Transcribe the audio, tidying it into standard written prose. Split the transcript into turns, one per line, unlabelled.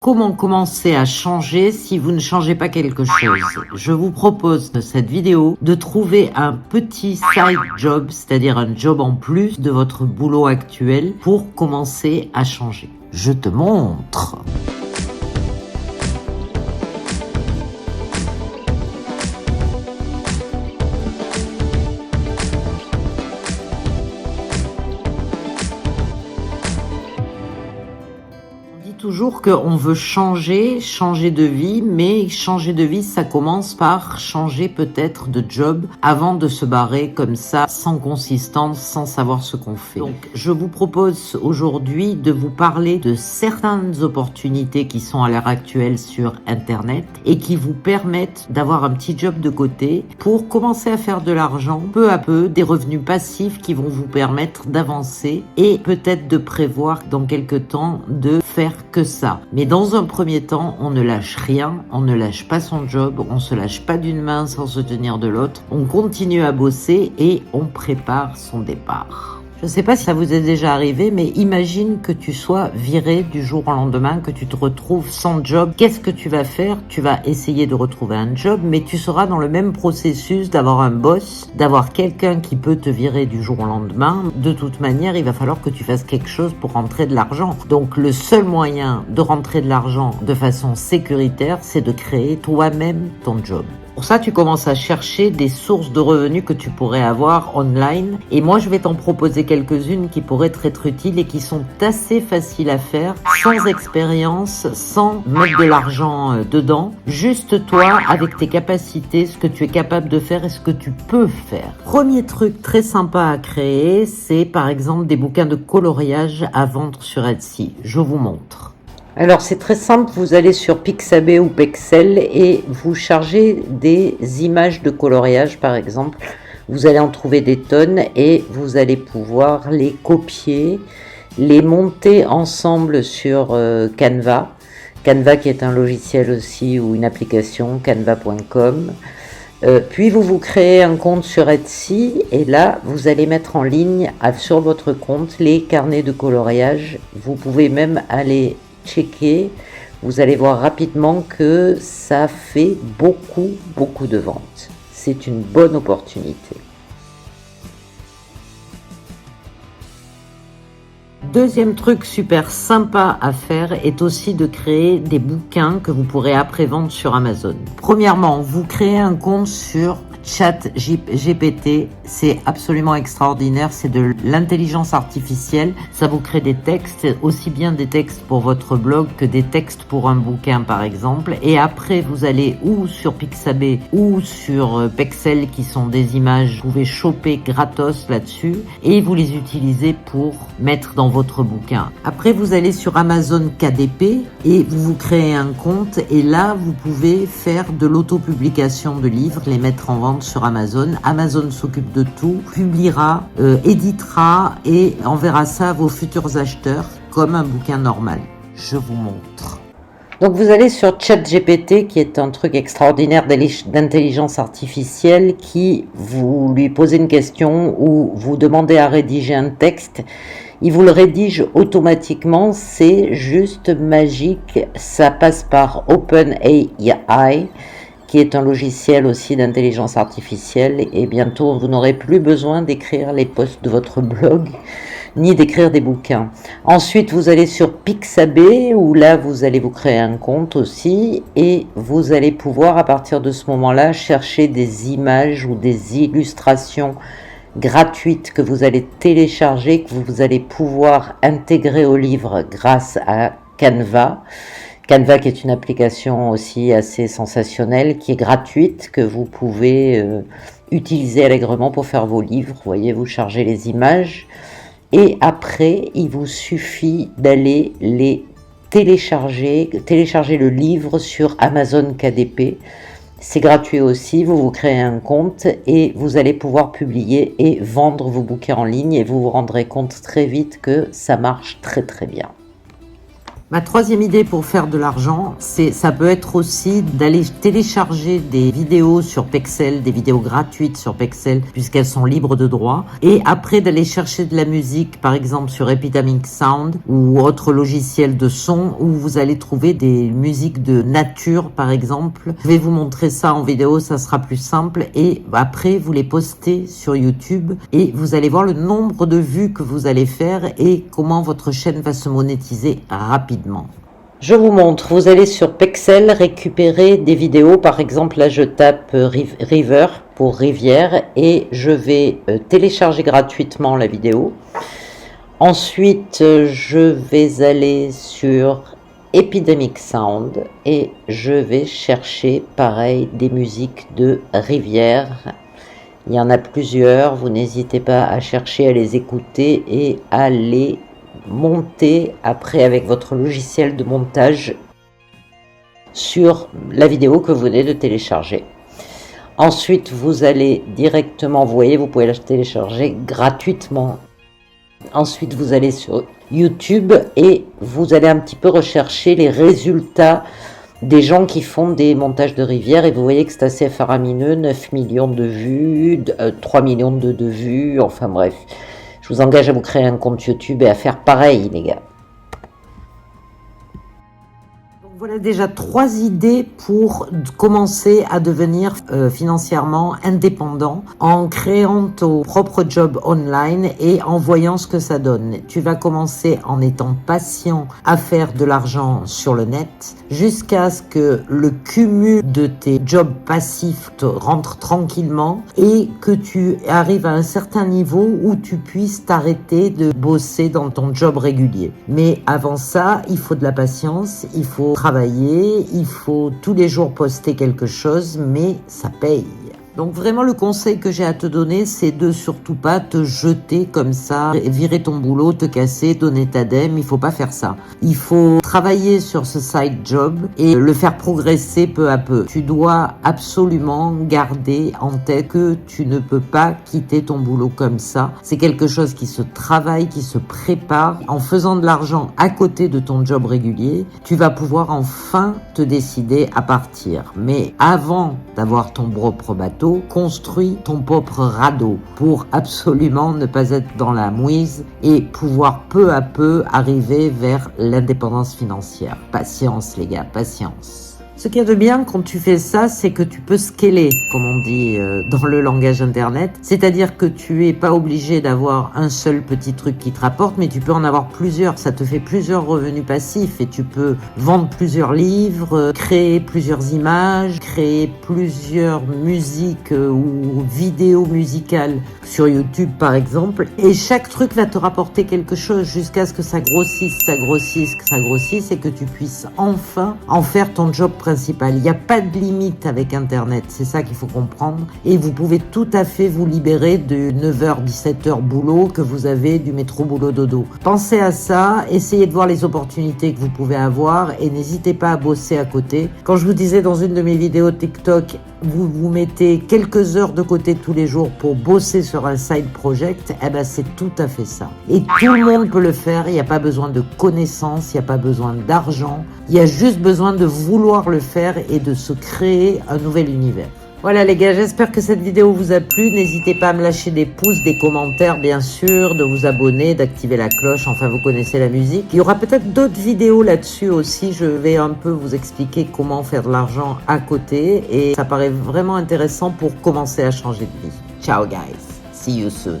Comment commencer à changer si vous ne changez pas quelque chose? Je vous propose de cette vidéo de trouver un petit side job, c'est-à-dire un job en plus de votre boulot actuel pour commencer à changer. Je te montre. Toujours qu'on veut changer de vie, mais changer de vie, ça commence par changer peut-être de job avant de se barrer comme ça, sans consistance, sans savoir ce qu'on fait. Donc, je vous propose aujourd'hui de vous parler de certaines opportunités qui sont à l'heure actuelle sur Internet et qui vous permettent d'avoir un petit job de côté pour commencer à faire de l'argent peu à peu, des revenus passifs qui vont vous permettre d'avancer et peut-être de prévoir dans quelques temps de faire que ça. Mais dans un premier temps, on ne lâche rien, on ne lâche pas son job, on se lâche pas d'une main sans se tenir de l'autre, on continue à bosser et on prépare son départ. Je ne sais pas si ça vous est déjà arrivé, mais imagine que tu sois viré du jour au lendemain, que tu te retrouves sans job. Qu'est-ce que tu vas faire? Tu vas essayer de retrouver un job, mais tu seras dans le même processus d'avoir un boss, d'avoir quelqu'un qui peut te virer du jour au lendemain. De toute manière, il va falloir que tu fasses quelque chose pour rentrer de l'argent. Donc, le seul moyen de rentrer de l'argent de façon sécuritaire, c'est de créer toi-même ton job. Pour ça, tu commences à chercher des sources de revenus que tu pourrais avoir online. Et moi, je vais t'en proposer quelques-unes qui pourraient être utiles et qui sont assez faciles à faire, sans expérience, sans mettre de l'argent dedans. Juste toi, avec tes capacités, ce que tu es capable de faire et ce que tu peux faire. Premier truc très sympa à créer, c'est par exemple des bouquins de coloriage à vendre sur Etsy. Je vous montre. Alors c'est très simple, vous allez sur Pixabay ou Pexel et vous chargez des images de coloriage par exemple. Vous allez en trouver des tonnes et vous allez pouvoir les copier, les monter ensemble sur Canva. Canva qui est un logiciel aussi ou une application, canva.com. Puis vous créez un compte sur Etsy et là vous allez mettre en ligne sur votre compte les carnets de coloriage. Vous pouvez même aller checker, vous allez voir rapidement que ça fait beaucoup de ventes. C'est une bonne opportunité. Deuxième truc super sympa à faire est aussi de créer des bouquins que vous pourrez après vendre sur Amazon. Premièrement, vous créez un compte sur ChatGPT, c'est absolument extraordinaire, c'est de l'intelligence artificielle, ça vous crée des textes, aussi bien des textes pour votre blog que des textes pour un bouquin par exemple, et après vous allez ou sur Pixabay ou sur Pexel qui sont des images, vous pouvez choper gratos là-dessus et vous les utilisez pour mettre dans votre bouquin. Après vous allez sur Amazon KDP et vous créez un compte et là vous pouvez faire de l'autopublication de livres, les mettre en vente sur Amazon. Amazon s'occupe de tout, publiera, éditera et enverra ça à vos futurs acheteurs comme un bouquin normal. Je vous montre. Donc vous allez sur ChatGPT qui est un truc extraordinaire d'intelligence artificielle qui vous lui posez une question ou vous demandez à rédiger un texte. Il vous le rédige automatiquement, c'est juste magique. Ça passe par OpenAI qui est un logiciel aussi d'intelligence artificielle et bientôt vous n'aurez plus besoin d'écrire les posts de votre blog ni d'écrire des bouquins. Ensuite vous allez sur Pixabay où là vous allez vous créer un compte aussi et vous allez pouvoir à partir de ce moment-là chercher des images ou des illustrations gratuites que vous allez télécharger, que vous allez pouvoir intégrer au livre grâce à Canva. Canva qui est une application aussi assez sensationnelle, qui est gratuite, que vous pouvez utiliser allègrement pour faire vos livres. Vous voyez, vous chargez les images et après, il vous suffit d'aller les télécharger le livre sur Amazon KDP. C'est gratuit aussi, vous créez un compte et vous allez pouvoir publier et vendre vos bouquins en ligne et vous vous rendrez compte très vite que ça marche très bien. Ma troisième idée pour faire de l'argent, ça peut être aussi d'aller télécharger des vidéos sur Pexels, des vidéos gratuites sur Pexels, puisqu'elles sont libres de droit, et après d'aller chercher de la musique, par exemple sur Epidemic Sound ou autre logiciel de son, où vous allez trouver des musiques de nature, par exemple. Je vais vous montrer ça en vidéo, ça sera plus simple, et après vous les postez sur YouTube, et vous allez voir le nombre de vues que vous allez faire et comment votre chaîne va se monétiser rapidement. Je vous montre, vous allez sur Pexels récupérer des vidéos, par exemple là je tape River pour rivière et je vais télécharger gratuitement la vidéo. Ensuite je vais aller sur Epidemic Sound et je vais chercher pareil des musiques de rivière. Il y en a plusieurs, vous n'hésitez pas à chercher, à les écouter et à les monter après avec votre logiciel de montage sur la vidéo que vous venez de télécharger. Ensuite, vous allez directement, vous voyez, vous pouvez la télécharger gratuitement. Ensuite, vous allez sur YouTube et vous allez un petit peu rechercher les résultats des gens qui font des montages de rivières et vous voyez que c'est assez faramineux, 9 millions de vues, 3 millions de vues, enfin bref. Je vous engage à vous créer un compte YouTube et à faire pareil, les gars. Voilà déjà 3 idées pour commencer à devenir financièrement indépendant en créant ton propre job online et en voyant ce que ça donne. Tu vas commencer en étant patient à faire de l'argent sur le net jusqu'à ce que le cumul de tes jobs passifs te rentre tranquillement et que tu arrives à un certain niveau où tu puisses t'arrêter de bosser dans ton job régulier. Mais avant ça, il faut de la patience, il faut travailler, il faut tous les jours poster quelque chose, mais ça paye. Donc vraiment le conseil que j'ai à te donner, c'est de surtout pas te jeter comme ça, virer ton boulot, te casser, donner ta dème, il faut pas faire ça. Il faut travailler sur ce side job et le faire progresser peu à peu. Tu dois absolument garder en tête que tu ne peux pas quitter ton boulot comme ça. C'est quelque chose qui se travaille, qui se prépare. En faisant de l'argent à côté de ton job régulier, tu vas pouvoir enfin te décider à partir. Mais avant d'avoir ton propre bateau, construis ton propre radeau pour absolument ne pas être dans la mouise et pouvoir peu à peu arriver vers l'indépendance financière. Patience les gars, patience. Ce qu'il y a de bien quand tu fais ça, c'est que tu peux scaler, comme on dit dans le langage internet. C'est-à-dire que tu es pas obligé d'avoir un seul petit truc qui te rapporte, mais tu peux en avoir plusieurs. Ça te fait plusieurs revenus passifs et tu peux vendre plusieurs livres, créer plusieurs images, créer plusieurs musiques ou vidéos musicales sur YouTube par exemple. Et chaque truc va te rapporter quelque chose jusqu'à ce que ça grossisse, et que tu puisses enfin en faire ton job principal. Il n'y a pas de limite avec Internet, c'est ça qu'il faut comprendre. Et vous pouvez tout à fait vous libérer de 9h-17h boulot que vous avez du métro boulot dodo. Pensez à ça, essayez de voir les opportunités que vous pouvez avoir et n'hésitez pas à bosser à côté. Quand je vous disais dans une de mes vidéos TikTok, vous mettez quelques heures de côté tous les jours pour bosser sur un side project, eh ben c'est tout à fait ça. Et tout le monde peut le faire, il n'y a pas besoin de connaissances, il n'y a pas besoin d'argent, il y a juste besoin de vouloir le faire et de se créer un nouvel univers. Voilà les gars, j'espère que cette vidéo vous a plu. N'hésitez pas à me lâcher des pouces, des commentaires bien sûr, de vous abonner, d'activer la cloche, enfin vous connaissez la musique. Il y aura peut-être d'autres vidéos là-dessus aussi, je vais un peu vous expliquer comment faire de l'argent à côté et ça paraît vraiment intéressant pour commencer à changer de vie. Ciao guys, see you soon.